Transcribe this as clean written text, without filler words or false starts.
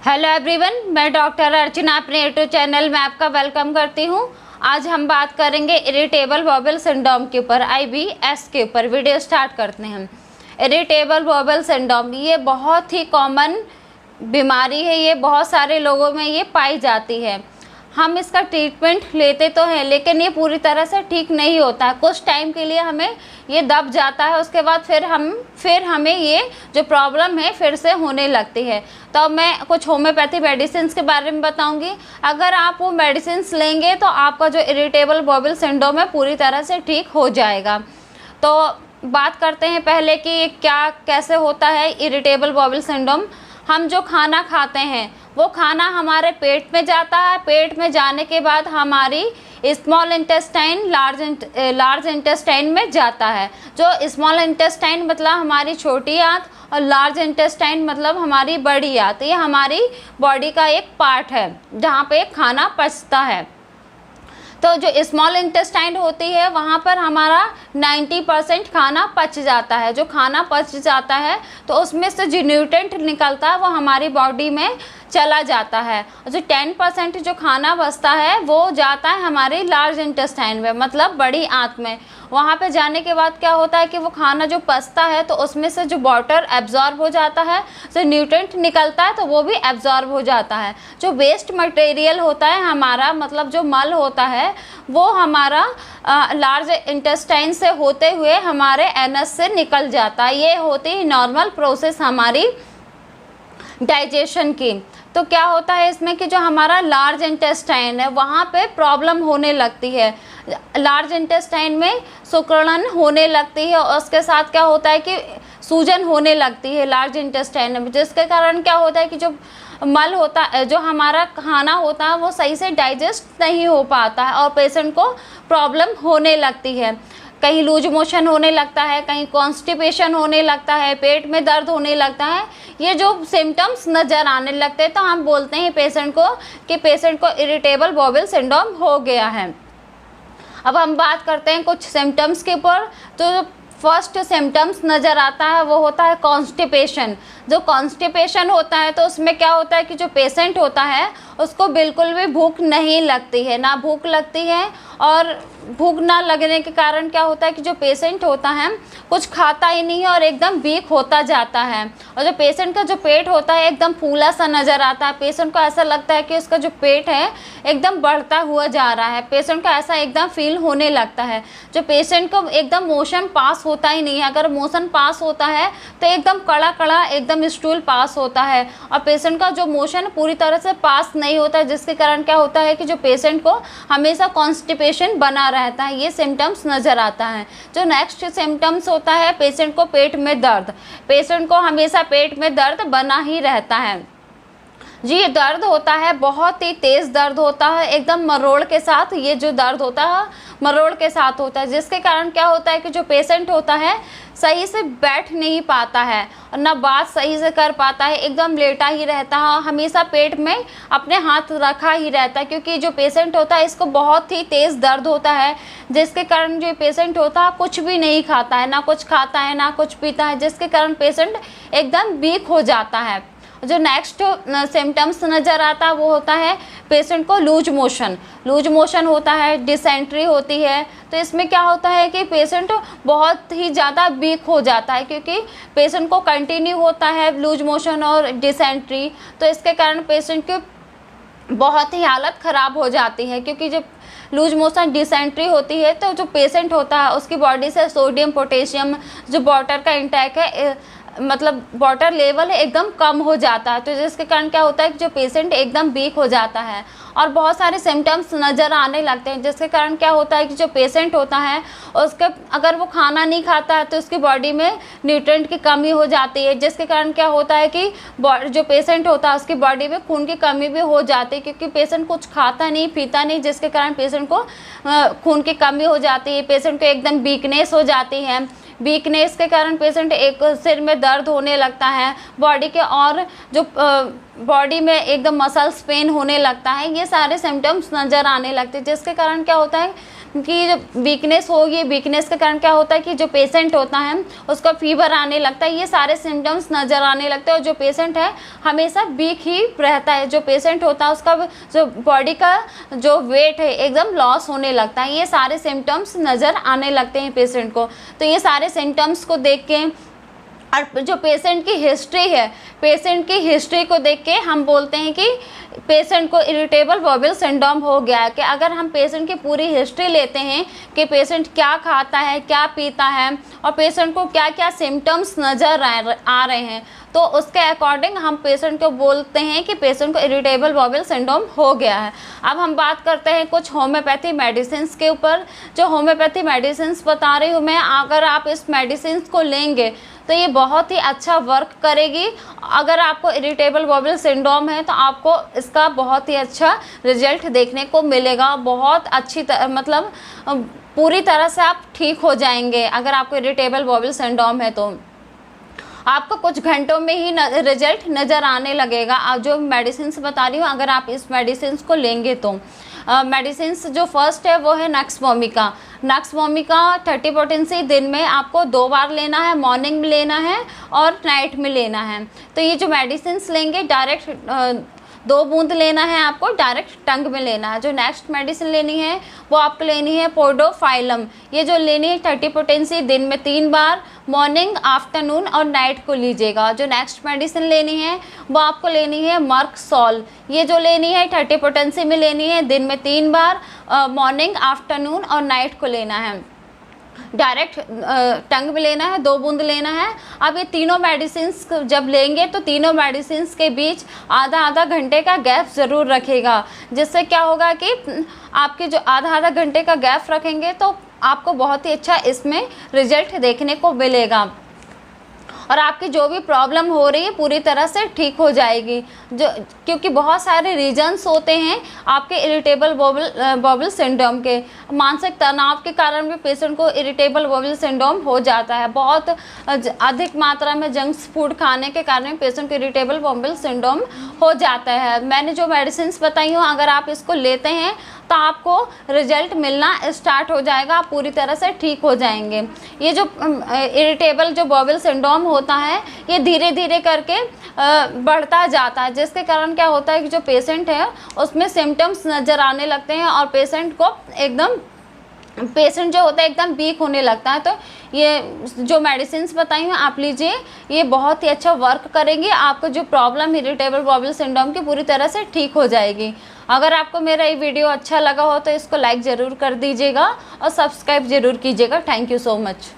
Hello everyone, मैं doctor अर्चना अपने YouTube channel में आपका वेलकम करती हूं। आज हम बात करेंगे इरिटेबल बॉवल सिंड्रोम के ऊपर, IBS के ऊपर। वीडियो स्टार्ट करते हैं। इरिटेबल बॉवल सिंड्रोम ये बहुत ही कॉमन बीमारी है, ये बहुत सारे लोगों में ये पाई जाती है। हम इसका ट्रीटमेंट लेते तो हैं, लेकिन ये पूरी तरह से ठीक नहीं होता है। कुछ टाइम के लिए हमें ये दब जाता है, उसके बाद फिर हमें ये जो प्रॉब्लम है फिर से होने लगती है। तो मैं कुछ होम्योपैथी मेडिसिन के बारे में बताऊंगी। अगर आप वो मेडिसिन लेंगे तो आपका जो इरिटेबल बॉवल सिंड्रोम है पूरी तरह से ठीक हो जाएगा। तो बात करते हैं पहले कि क्या कैसे होता है इरिटेबल बॉवल सिंड्रोम। हम जो खाना खाते हैं वो खाना हमारे पेट में जाता है। पेट में जाने के बाद हमारी स्मॉल इंटेस्टाइन लार्ज इंटेस्टाइन में जाता है। जो स्मॉल इंटेस्टाइन मतलब हमारी छोटी आंत और लार्ज इंटेस्टाइन मतलब हमारी बड़ी आंत। ये हमारी बॉडी का एक पार्ट है जहाँ पे खाना पचता है। तो जो स्मॉल इंटेस्टाइन होती है वहाँ पर हमारा 90% खाना पच जाता है। जो खाना पच जाता है तो उसमें से जो न्यूट्रेंट निकलता है वो हमारी बॉडी में चला जाता है। और जो 10% जो खाना बचता है वो जाता है हमारी लार्ज इंटेस्टाइन में, मतलब बड़ी आंत में। वहाँ पे जाने के बाद क्या होता है कि वो खाना जो पचता है तो उसमें से जो वाटर एब्जॉर्ब हो जाता है, जो न्यूट्रेंट निकलता है तो वो भी एब्जॉर्ब हो जाता है। जो वेस्ट मटेरियल होता है हमारा, मतलब जो मल होता है, वो हमारा लार्ज इंटेस्टाइन से होते हुए हमारे एनस से निकल जाता है। ये होती है नॉर्मल प्रोसेस हमारी डाइजेशन की। तो क्या होता है इसमें कि जो हमारा लार्ज इंटेस्टाइन है वहाँ पे प्रॉब्लम होने लगती है। लार्ज इंटेस्टाइन में सिकुड़न होने लगती है और उसके साथ क्या होता है कि सूजन होने लगती है लार्ज इंटेस्टाइन में, जिसके कारण क्या होता है कि जो मल होता है, जो हमारा खाना होता है वो सही से डाइजेस्ट नहीं हो पाता है और पेशेंट को प्रॉब्लम होने लगती है। कहीं लूज मोशन होने लगता है, कहीं कॉन्स्टिपेशन होने लगता है, पेट में दर्द होने लगता है। ये जो सिम्टम्स नज़र आने लगते हैं तो हम बोलते हैं पेशेंट को कि पेशेंट को इरिटेबल बॉवल सिंड्रोम हो गया है। अब हम बात करते हैं कुछ सिम्टम्स के ऊपर। तो फर्स्ट सिम्टम्स नज़र आता है वो होता है कॉन्स्टिपेशन। जो कॉन्स्टिपेशन होता है तो उसमें क्या होता है कि जो पेशेंट होता है उसको बिल्कुल भी भूख नहीं लगती है, ना भूख लगती है। और भूख ना लगने के कारण क्या होता है कि जो पेशेंट होता है कुछ खाता ही नहीं है और एकदम वीक होता जाता है। और जो पेशेंट का जो पेट होता है एकदम फूला सा नज़र आता है। पेशेंट को ऐसा लगता है कि उसका जो पेट है एकदम बढ़ता हुआ जा रहा है। पेशेंट को ऐसा एकदम फील होने लगता है। जो पेशेंट को एकदम मोशन पास होता ही नहीं है। अगर मोशन पास होता है तो एकदम कड़ा कड़ा एकदम स्टूल पास होता है और पेशेंट का जो मोशन पूरी तरह से पास नहीं होता है, जिसके कारण क्या होता है कि जो पेशेंट को हमेशा कॉन्स्टिपेशन बना रहता है। ये सिम्टम्स नज़र आता है। जो नेक्स्ट सिम्टम्स होता है पेशेंट को पेट में दर्द। पेशेंट को हमेशा पेट में दर्द बना ही रहता है। जी, ये दर्द होता है, बहुत ही तेज़ दर्द होता है, एकदम मरोड़ के साथ। ये जो दर्द होता है मरोड़ के साथ होता है, जिसके कारण क्या होता है कि जो पेशेंट होता है सही से बैठ नहीं पाता है और ना बात सही से कर पाता है, एकदम लेटा ही रहता है, हमेशा पेट में अपने हाथ रखा ही रहता है। क्योंकि जो पेशेंट होता है इसको बहुत ही तेज़ दर्द होता है, जिसके कारण जो पेशेंट होता है कुछ भी नहीं खाता है, ना कुछ खाता है ना कुछ पीता है, जिसके कारण पेशेंट एकदम वीक हो जाता है। जो नेक्स्ट सिम्टम्स नज़र आता है वो होता है पेशेंट को लूज मोशन होता है, डिसेंट्री होती है। तो इसमें क्या होता है कि पेशेंट बहुत ही ज़्यादा वीक हो जाता है, क्योंकि पेशेंट को कंटिन्यू होता है लूज मोशन और डिसेंट्री। तो इसके कारण पेशेंट की बहुत ही हालत ख़राब हो जाती है। क्योंकि जब लूज मोशन डिसेंट्री होती है तो जो पेशेंट होता है उसकी बॉडी से सोडियम पोटेशियम जो वाटर का इंटेक है, मतलब वाटर लेवल है, एकदम कम हो जाता है। तो जिसके कारण क्या होता है कि जो पेशेंट एकदम वीक हो जाता है और बहुत सारे सिम्टम्स नज़र आने लगते हैं। जिसके कारण क्या होता है कि जो पेशेंट होता है उसके अगर वो खाना नहीं खाता है तो उसकी बॉडी में न्यूट्रेंट की कमी हो जाती है, जिसके कारण क्या होता है कि जो पेशेंट होता है उसकी बॉडी में खून की कमी भी हो जाती है। क्योंकि पेशेंट कुछ खाता नहीं पीता नहीं, जिसके कारण पेशेंट को खून की कमी हो जाती है, पेशेंट को एकदम वीकनेस हो जाती है। वीकनेस के कारण पेशेंट एक सिर में दर्द होने लगता है, बॉडी के और जो बॉडी में एकदम मसल्स पेन होने लगता है, ये सारे सिम्टम्स नज़र आने लगते हैं। जिसके कारण क्या होता है कि जब वीकनेस होगी, वीकनेस के कारण क्या होता है कि जो पेशेंट होता है उसका फीवर आने लगता है, ये सारे सिम्टम्स नज़र आने लगते हैं। और जो पेशेंट है हमेशा वीक ही रहता है, जो पेशेंट होता है उसका जो बॉडी का जो वेट है एकदम लॉस होने लगता है, ये सारे सिम्टम्स नज़र आने लगते हैं पेशेंट को। तो ये सारे सिम्टम्स को देख के और जो पेशेंट की हिस्ट्री है, पेशेंट की हिस्ट्री को देख के हम बोलते हैं कि पेशेंट को इरिटेबल बॉवल सिंड्रोम हो गया है। कि अगर हम पेशेंट की पूरी हिस्ट्री लेते हैं कि पेशेंट क्या खाता है, क्या पीता है और पेशेंट को क्या क्या सिम्टम्स नज़र आ रहे हैं, तो उसके अकॉर्डिंग हम पेशेंट को बोलते हैं कि पेशेंट को इरिटेबल बॉवल सिंड्रोम हो गया है। अब हम बात करते हैं कुछ होम्योपैथी मेडिसिन के ऊपर। जो होम्योपैथी मेडिसिन बता रही हूँ मैं, अगर आप इस मेडिसिन को लेंगे तो ये बहुत ही अच्छा वर्क करेगी। अगर आपको इरिटेबल बॉवल सिंड्रोम है तो आपको इसका बहुत ही अच्छा रिजल्ट देखने को मिलेगा। बहुत अच्छी मतलब पूरी तरह से आप ठीक हो जाएंगे। अगर आपको इरिटेबल बॉवल सिंड्रोम है तो आपको कुछ घंटों में ही रिजल्ट नज़र आने लगेगा। आप जो मेडिसिन बता रही हूँ, अगर आप इस मेडिसिन को लेंगे तो मेडिसिन जो फर्स्ट है वो है nux vomica. Nux vomica 30 potency दिन में आपको 2 बार लेना है, मॉर्निंग में लेना है और नाइट में लेना है। तो ये जो मेडिसिन लेंगे डायरेक्ट 2 बूंद लेना है, आपको डायरेक्ट टंग में लेना है। जो नेक्स्ट मेडिसिन लेनी है वो आपको लेनी है पोडोफाइलम। ये जो लेनी है 30 पोटेंसी दिन में 3 बार, मॉर्निंग, आफ्टरनून और नाइट को लीजिएगा। जो नेक्स्ट मेडिसिन लेनी है वो आपको लेनी है मर्कसॉल। ये जो लेनी है 30 पोटेंसी में लेनी है, दिन में 3 बार, मॉर्निंग, आफ्टरनून और नाइट को लेना है। डायरेक्ट टंग में लेना है, 2 बूंद लेना है। अब ये तीनों मेडिसिन जब लेंगे तो तीनों मेडिसिन के बीच आधा घंटे का गैप ज़रूर रखेगा। जिससे क्या होगा कि आपके जो आधा घंटे का गैप रखेंगे तो आपको बहुत ही अच्छा इसमें रिजल्ट देखने को मिलेगा और आपकी जो भी प्रॉब्लम हो रही है पूरी तरह से ठीक हो जाएगी। जो क्योंकि बहुत सारे रीजन्स होते हैं आपके इरिटेबल बॉवल सिंड्रोम के। मानसिक तनाव के कारण भी पेशेंट को इरिटेबल बॉवल सिंड्रोम हो जाता है। बहुत अधिक मात्रा में जंक फूड खाने के कारण पेशेंट को इरिटेबल बॉवल सिंड्रोम हो जाता है। मैंने जो मेडिसिन बताई हूँ, अगर आप इसको लेते हैं तो आपको रिजल्ट मिलना स्टार्ट हो जाएगा, आप पूरी तरह से ठीक हो जाएंगे। ये जो इरिटेबल जो बॉवल सिंड्रोम होता है ये धीरे धीरे करके बढ़ता जाता है, जिसके कारण क्या होता है कि जो पेशेंट है उसमें सिम्टम्स नज़र आने लगते हैं और पेशेंट जो होता है एकदम वीक होने लगता है। तो ये जो मेडिसिन बताई हूँ आप लीजिए, ये बहुत ही अच्छा वर्क करेंगे। आपको जो प्रॉब्लम इरिटेबल बॉवल सिंड्रोम की पूरी तरह से ठीक हो जाएगी। अगर आपको मेरा ये वीडियो अच्छा लगा हो तो इसको लाइक ज़रूर कर दीजिएगा और सब्सक्राइब ज़रूर कीजिएगा। Thank you so much.